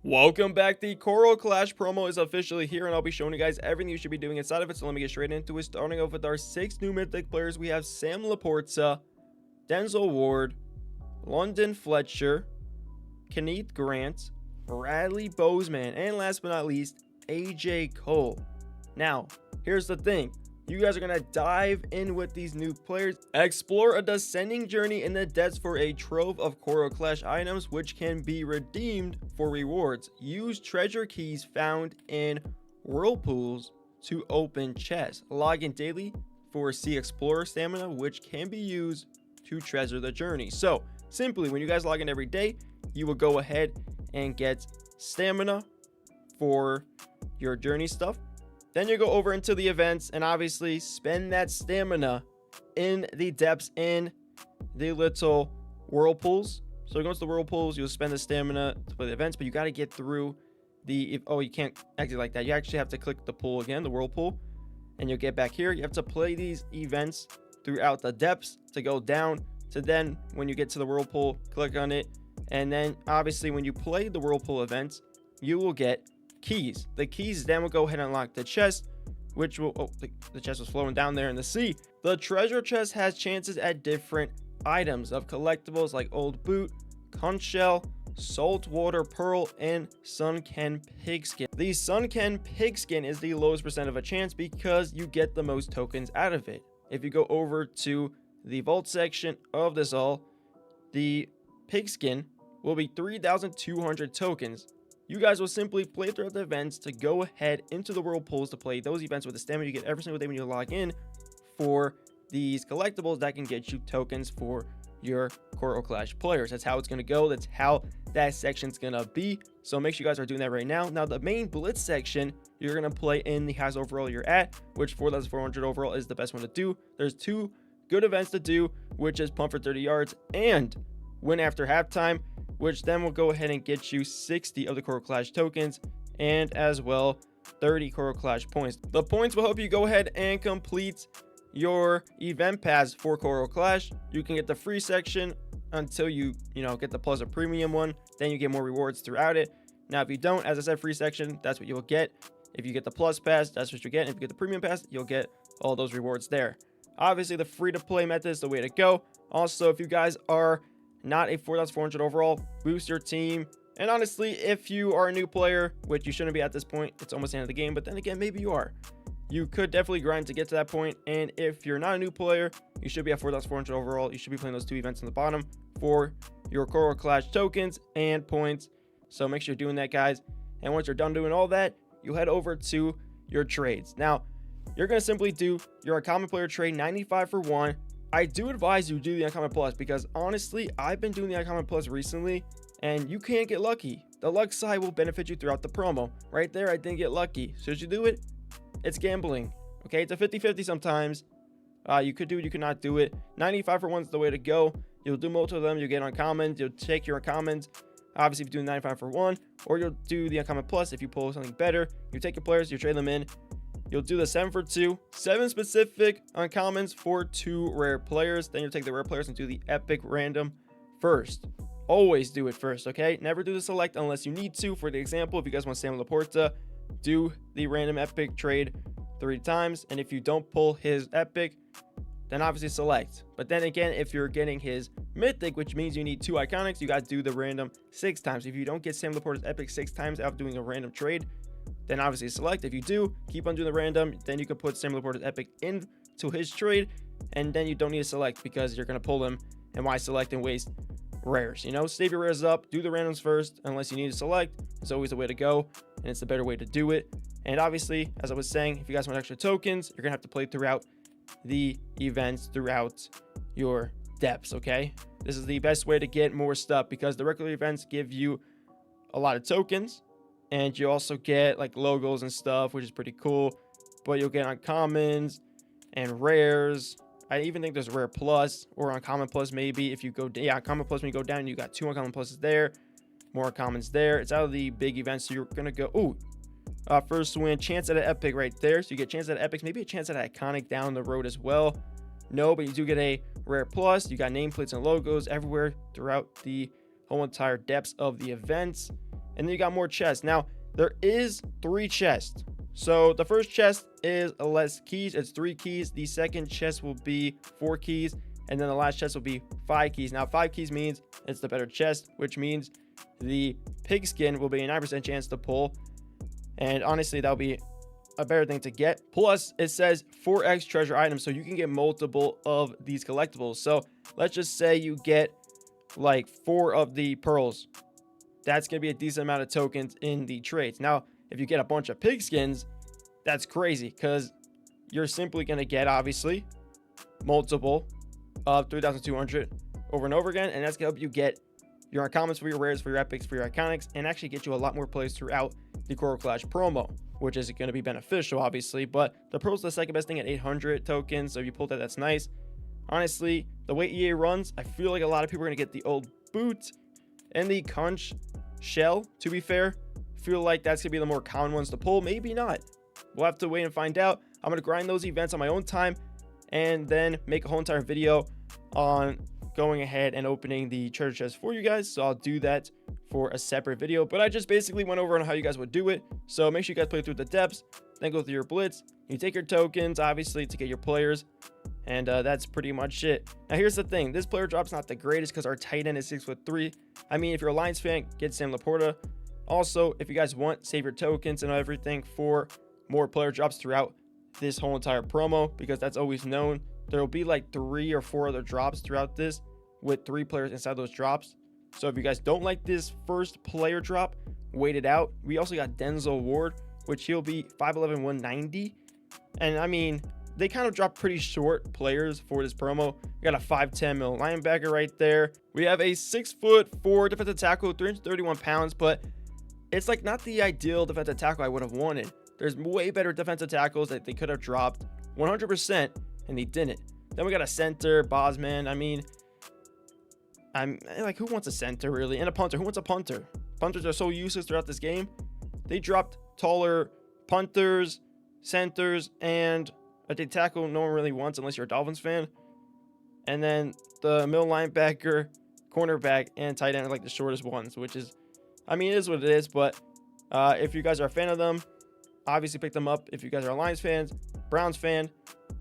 Welcome back. The Coral Clash promo is officially here, and I'll be showing you guys everything you should be doing inside of it. So let me get straight into it. Starting off with our 6 new mythic players, we have Sam Laporta, Denzel Ward, London Fletcher, Kenneth Grant, Bradley Bozeman, and last but not least, AJ Cole. Now, here's the thing. You guys are going to dive in with these new players, explore a descending journey in the depths for a trove of Coral Clash items, which can be redeemed for rewards. Use treasure keys found in whirlpools to open chests. Log in daily for Sea Explorer stamina, which can be used to treasure the journey. So, simply, when you guys log in every day, you will go ahead and get stamina for your journey stuff. Then you go over into the events and obviously spend that stamina in the depths in the little whirlpools. So go to the whirlpools, you'll spend the stamina to play the events, but you got to get through the, you can't exit like that. You actually have to click the pool again, the whirlpool, and you'll get back here. You have to play these events throughout the depths to go down to then when you get to the whirlpool, click on it. And then obviously when you play the whirlpool events, you will get keys. The keys then will go ahead and unlock the chest, which will the chest was flowing down there in the sea. The treasure chest has chances at different items of collectibles like old boot, conch shell, saltwater pearl, and sunken pigskin. The sunken pigskin is the lowest percent of a chance because you get the most tokens out of it. If you go over to the vault section of this all, the pigskin will be 3,200 tokens. You guys will simply play throughout the events to go ahead into the whirlpools to play those events with the stamina you get every single day when you log in for these collectibles that can get you tokens for your Coral Clash players. That's how it's going to go. That's how that section's going to be. So make sure you guys are doing that right now. Now, the main blitz section, you're going to play in the highest overall you're at, which 4,400 overall is the best one to do. There's 2 good events to do, which is pump for 30 yards and win after halftime, which then will go ahead and get you 60 of the Coral Clash tokens and as well 30 Coral Clash points. The points will help you go ahead and complete your event pass for Coral Clash. You can get the free section until you get the plus or premium one. Then you get more rewards throughout it. Now, if you don't, as I said, free section, that's what you'll get. If you get the plus pass, that's what you get. And if you get the premium pass, you'll get all those rewards there. Obviously, the free to play method is the way to go. Also, if you guys are not a 4,400 overall, boost your team. And honestly, if you are a new player, which you shouldn't be at this point, it's almost the end of the game, but then again, maybe you are. You could definitely grind to get to that point. And if you're not a new player, you should be at 4,400 overall. You should be playing those 2 events in the bottom for your Coral Clash tokens and points. So make sure you're doing that, guys. And once you're done doing all that, you head over to your trades. Now, you're going to simply do your uncommon player trade 95 for 1. I do advise you do the Uncommon Plus because honestly, I've been doing the Uncommon Plus recently and you can't get lucky. The luck side will benefit you throughout the promo. Right there, I didn't get lucky. Should you do it? It's gambling. Okay, it's a 50-50 sometimes. You could do it, you could not do it. 95 for 1 is the way to go. You'll do most of them. You'll get uncommons. You'll take your uncommons. Obviously, if you do 95 for 1, or you'll do the Uncommon Plus if you pull something better. You take your players, you trade them in. You'll do the 7 for 2, 7 specific uncommons for 2 rare players. Then you'll take the rare players and do the epic random first. Always do it first, okay? Never do the select unless you need to. For the example, if you guys want Sam Laporta, do the random epic trade 3 times. And if you don't pull his epic, then obviously select. But then again, if you're getting his mythic, which means you need 2 iconics, you got to do the random 6 times. If you don't get Sam Laporta's epic 6 times after doing a random trade, then obviously select. If you do, keep on doing the random. Then you can put Sam Laporta's epic into his trade, and then you don't need to select because you're going to pull them. And why select and waste rares? Save your rares up, do the randoms first, unless you need to select. It's always the way to go, and it's the better way to do it. And obviously, as I was saying, if you guys want extra tokens, you're going to have to play throughout the events, throughout your depths, okay? This is the best way to get more stuff because the regular events give you a lot of tokens. And you also get like logos and stuff, which is pretty cool. But you'll get uncommons and rares. I even think there's rare plus or uncommon plus maybe. If you go, yeah, uncommon plus when you go down, you got 2 uncommon pluses there, more uncommons there. It's out of the big events, so you're gonna go. First win, chance at an epic right there. So you get chance at epics, maybe a chance at an iconic down the road as well. No, but you do get a rare plus. You got nameplates and logos everywhere throughout the whole entire depths of the events. And then you got more chests. Now, there is 3 chests. So the first chest is less keys. It's 3 keys. The second chest will be 4 keys. And then the last chest will be 5 keys. Now, 5 keys means it's the better chest, which means the pigskin will be a 9% chance to pull. And honestly, that'll be a better thing to get. Plus, it says 4x treasure items, so you can get multiple of these collectibles. So let's just say you get like 4 of the pearls. That's going to be a decent amount of tokens in the trades. Now, if you get a bunch of pigskins, that's crazy because you're simply going to get, obviously, multiple of 3,200 over and over again. And that's going to help you get your uncommons for your rares, for your epics, for your iconics, and actually get you a lot more plays throughout the Coral Clash promo, which is going to be beneficial, obviously. But the pearl's the second best thing at 800 tokens. So if you pull that, that's nice. Honestly, the way EA runs, I feel like a lot of people are going to get the old boot and the conch shell, to be fair. I feel like that's going to be the more common ones to pull. Maybe not. We'll have to wait and find out. I'm going to grind those events on my own time and then make a whole entire video on going ahead and opening the treasure chest for you guys. So I'll do that for a separate video. But I just basically went over on how you guys would do it. So make sure you guys play through the depths, then go through your blitz. You take your tokens, obviously, to get your players. And that's pretty much it. Now, here's the thing. This player drop's not the greatest because our tight end is 6'3". I mean, if you're a Lions fan, get Sam Laporta. Also, if you guys want, save your tokens and everything for more player drops throughout this whole entire promo, because that's always known. There will be like 3 or 4 other drops throughout this with 3 players inside those drops. So if you guys don't like this first player drop, wait it out. We also got Denzel Ward, which he'll be 5'11", 190. And I mean, they kind of dropped pretty short players for this promo. We got a 5'10" mil linebacker right there. We have a 6'4" defensive tackle, 331 pounds, but it's like not the ideal defensive tackle I would have wanted. There's way better defensive tackles that they could have dropped 100%, and they didn't. Then we got a center, Bosman. I mean, I'm like, who wants a center really? And a punter. Who wants a punter? Punters are so useless throughout this game. They dropped taller punters, centers, and a D tackle no one really wants unless you're a Dolphins fan. And then the middle linebacker, cornerback, and tight end are like the shortest ones, which is, I mean, it is what it is. But if you guys are a fan of them, obviously pick them up. If you guys are Lions fans, Browns fan,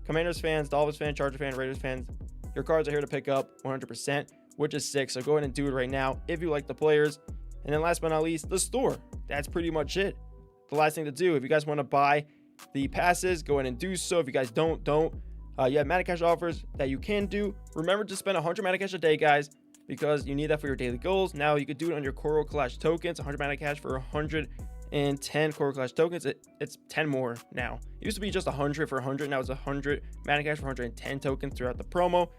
Commanders fans, Dolphins fan, Charger fan, Raiders fans, your cards are here to pick up 100%, which is sick. So go ahead and do it right now if you like the players. And then last but not least, the store. That's pretty much it. The last thing to do, if you guys want to buy the passes, go ahead and do so. If you guys don't. You have Madden Cash offers that you can do. Remember to spend 100 Madden Cash a day, guys, because you need that for your daily goals. Now you could do it on your Coral Clash tokens, 100 Madden Cash for 110 Coral Clash tokens. It's 10 more now. It used to be just 100 for 100. Now it's 100 Madden Cash for 110 tokens throughout the promo.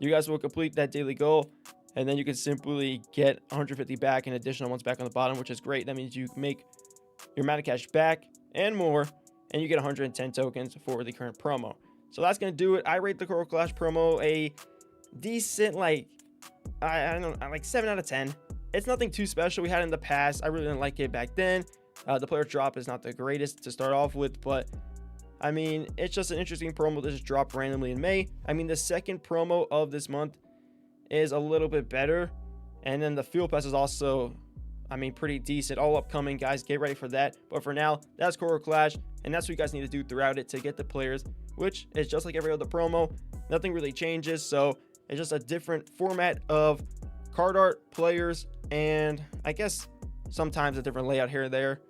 You guys will complete that daily goal, and then you can simply get 150 back and additional ones back on the bottom, which is great. That means you make your Madden Cash back and more, and you get 110 tokens for the current promo. So that's going to do it. I rate the Coral Clash promo a decent, like, I don't know, like 7 out of 10. It's nothing too special. We had it in the past. I really didn't like it back then. The player drop is not the greatest to start off with, but I mean, it's just an interesting promo that just dropped randomly in May. I mean, the second promo of this month is a little bit better. And then the field pass is also, I mean, pretty decent. All upcoming, guys. Get ready for that. But for now, that's Coral Clash. And that's what you guys need to do throughout it to get the players, which is just like every other promo. Nothing really changes. So it's just a different format of card art, players, and I guess sometimes a different layout here and there.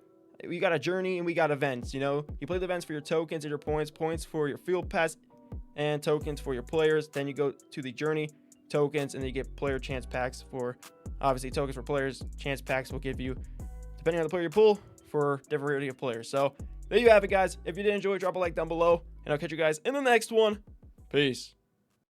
We got a journey and we got events. You know, you play the events for your tokens and your points for your field pass, and tokens for your players. Then you go to the journey, tokens, and then you get player chance packs for, obviously, tokens for players. Chance packs will give you, depending on the player you pull, for different variety of players. So there you have it, guys. If you did enjoy, drop a like down below, and I'll catch you guys in the next one. Peace.